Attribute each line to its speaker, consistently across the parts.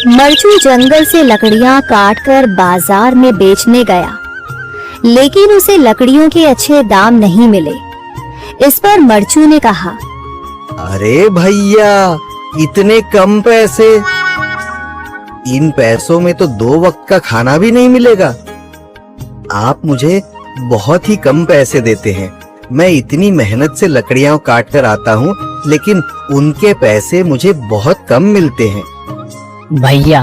Speaker 1: मरचू जंगल से लकड़ियां काटकर बाजार में बेचने गया, लेकिन उसे लकड़ियों के अच्छे दाम नहीं मिले। इस पर मरचू ने कहा,
Speaker 2: अरे भैया, इतने कम पैसे? इन पैसों में तो 2 वक्त का खाना भी नहीं मिलेगा। आप मुझे बहुत ही कम पैसे देते हैं। मैं इतनी मेहनत से लकड़ियां काट कर आता हूँ, लेकिन उनके पैसे मुझे बहुत कम मिलते हैं।
Speaker 3: भैया,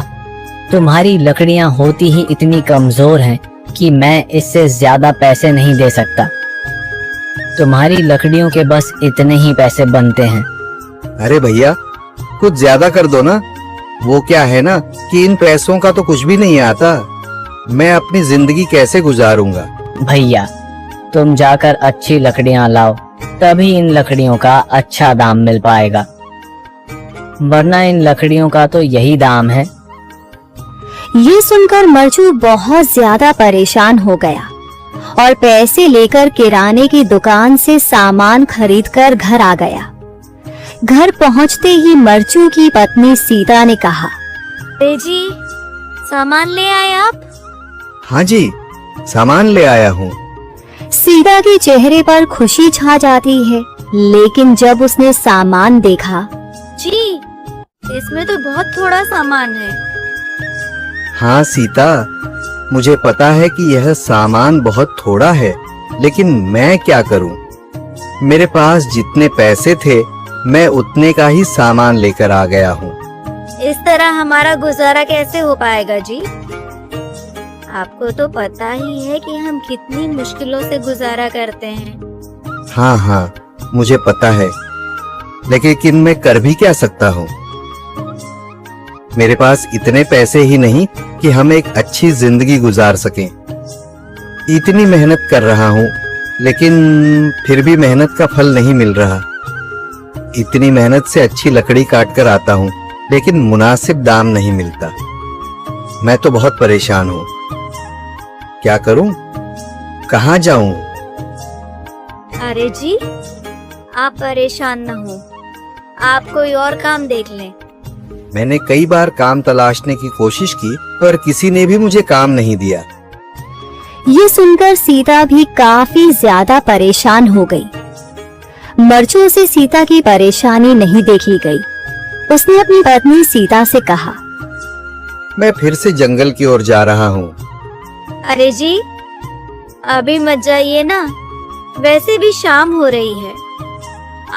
Speaker 3: तुम्हारी लकड़ियां होती ही इतनी कमजोर हैं कि मैं इससे ज्यादा पैसे नहीं दे सकता। तुम्हारी लकड़ियों के बस इतने ही पैसे बनते हैं।
Speaker 2: अरे भैया, कुछ ज्यादा कर दो ना। वो क्या है ना कि इन पैसों का तो कुछ भी नहीं आता। मैं अपनी जिंदगी कैसे गुजारूंगा?
Speaker 3: भैया, तुम जाकर अच्छी लकड़ियां लाओ, तभी इन लकड़ियों का अच्छा दाम मिल पाएगा, वरना इन लकड़ियों का तो यही दाम है।
Speaker 1: ये सुनकर मरचू बहुत ज्यादा परेशान हो गया और पैसे लेकर किराने की दुकान से सामान खरीदकर घर आ गया। घर पहुंचते ही मरचू की पत्नी सीता ने कहा,
Speaker 4: अरे जी, सामान ले आए आप?
Speaker 2: हाँ जी, सामान ले आया हूँ।
Speaker 1: सीता के चेहरे पर खुशी छा जाती है, लेकिन जब उसने सामान देखा,
Speaker 4: जी, इसमें तो बहुत थोड़ा सामान है।
Speaker 2: हाँ सीता, मुझे पता है कि यह सामान बहुत थोड़ा है, लेकिन मैं क्या करूं? मेरे पास जितने पैसे थे, मैं उतने का ही सामान लेकर आ गया हूँ।
Speaker 4: इस तरह हमारा गुजारा कैसे हो पाएगा जी? आपको तो पता ही है कि हम कितनी मुश्किलों से गुजारा करते हैं।
Speaker 2: हाँ हाँ, मुझे पता है, लेकिन मैं कर भी क्या सकता हूँ? मेरे पास इतने पैसे ही नहीं कि हम एक अच्छी जिंदगी गुजार सकें। इतनी मेहनत कर रहा हूँ, लेकिन फिर भी मेहनत का फल नहीं मिल रहा। इतनी मेहनत से अच्छी लकड़ी काट कर आता हूँ, लेकिन मुनासिब दाम नहीं मिलता। मैं तो बहुत परेशान हूँ। क्या करूं? कहाँ जाऊं?
Speaker 4: अरे जी, आप परेशान न हो, आप कोई और काम देख लें।
Speaker 2: मैंने कई बार काम तलाशने की कोशिश की, पर किसी ने भी मुझे काम नहीं दिया।
Speaker 1: ये सुनकर सीता भी काफी ज्यादा परेशान हो गई। मरचू से सीता की परेशानी नहीं देखी गई। उसने अपनी पत्नी सीता से कहा,
Speaker 2: मैं फिर से जंगल की ओर जा रहा हूँ।
Speaker 4: अरे जी, अभी मत जाइए ना, वैसे भी शाम हो रही है।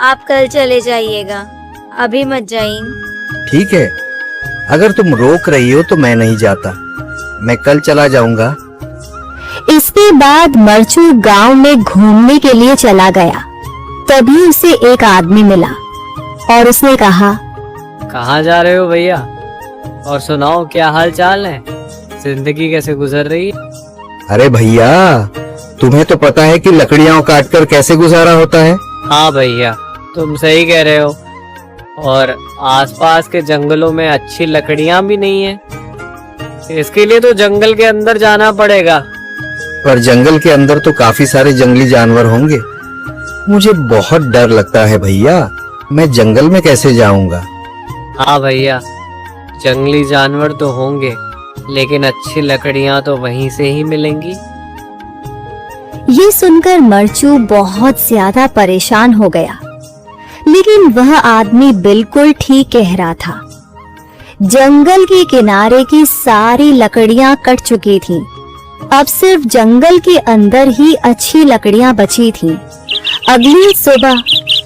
Speaker 4: आप कल चले जाइएगा, अभी मत जाइए।
Speaker 2: ठीक है, अगर तुम रोक रही हो तो मैं नहीं जाता। मैं कल चला जाऊंगा।
Speaker 1: इसके बाद मरचू गांव में घूमने के लिए चला गया। तभी उसे एक आदमी मिला और उसने कहा,
Speaker 5: कहाँ जा रहे हो भैया? और सुनाओ, क्या हाल चाल है? जिंदगी कैसे गुजर रही है?
Speaker 2: अरे भैया, तुम्हें तो पता है कि लकड़ियां काट कर कैसे गुजारा होता है।
Speaker 5: हाँ भैया, तुम सही कह रहे हो। और आसपास के जंगलों में अच्छी लकड़ियां भी नहीं है। इसके लिए तो जंगल के अंदर जाना पड़ेगा।
Speaker 2: पर जंगल के अंदर तो काफी सारे जंगली जानवर होंगे। मुझे बहुत डर लगता है भैया। मैं जंगल में कैसे जाऊंगा?
Speaker 5: हाँ भैया, जंगली जानवर तो होंगे, लेकिन अच्छी लकड़ियां तो वहीं से ही मिलेंगी।
Speaker 1: ये सुनकर मरचू बहुत ज्यादा परेशान हो गया, लेकिन वह आदमी बिल्कुल ठीक कह रहा था। जंगल के किनारे की सारी लकड़ियां कट चुकी थीं। अब सिर्फ जंगल के अंदर ही अच्छी लकड़ियां बची थीं। अगली सुबह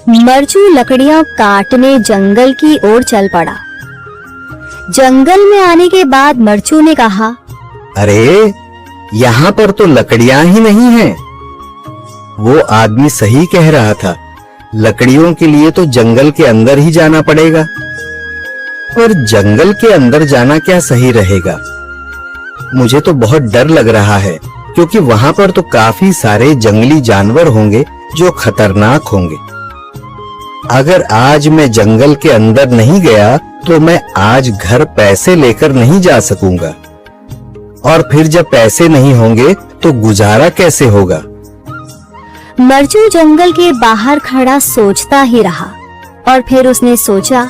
Speaker 1: मरचू लकड़ियां काटने जंगल की ओर चल पड़ा। जंगल में आने के बाद मरचू ने कहा,
Speaker 2: अरे, यहाँ पर तो लकड़ियां ही नहीं हैं। वो आदमी सही कह रहा था। लकड़ियों के लिए तो जंगल के अंदर ही जाना पड़ेगा। पर जंगल के अंदर जाना क्या सही रहेगा? मुझे तो बहुत डर लग रहा है, क्योंकि वहां पर तो काफी सारे जंगली जानवर होंगे जो खतरनाक होंगे। अगर आज मैं जंगल के अंदर नहीं गया तो मैं आज घर पैसे लेकर नहीं जा सकूंगा, और फिर जब पैसे नहीं होंगे तो गुजारा कैसे होगा?
Speaker 1: मरचू जंगल के बाहर खड़ा सोचता ही रहा और फिर उसने सोचा,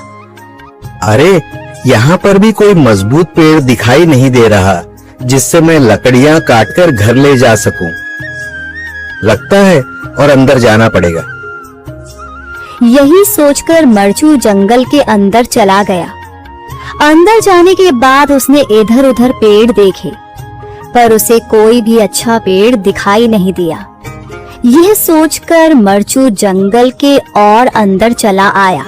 Speaker 2: अरे, यहाँ पर भी कोई मजबूत पेड़ दिखाई नहीं दे रहा जिससे मैं लकड़ियां काटकर घर ले जा सकूं। लगता है और अंदर जाना पड़ेगा।
Speaker 1: यही सोचकर मरचू जंगल के अंदर चला गया। अंदर जाने के बाद उसने इधर उधर पेड़ देखे, पर उसे कोई भी अच्छा पेड़ दिखाई नहीं दिया। यह सोचकर मरचू जंगल के और अंदर चला आया।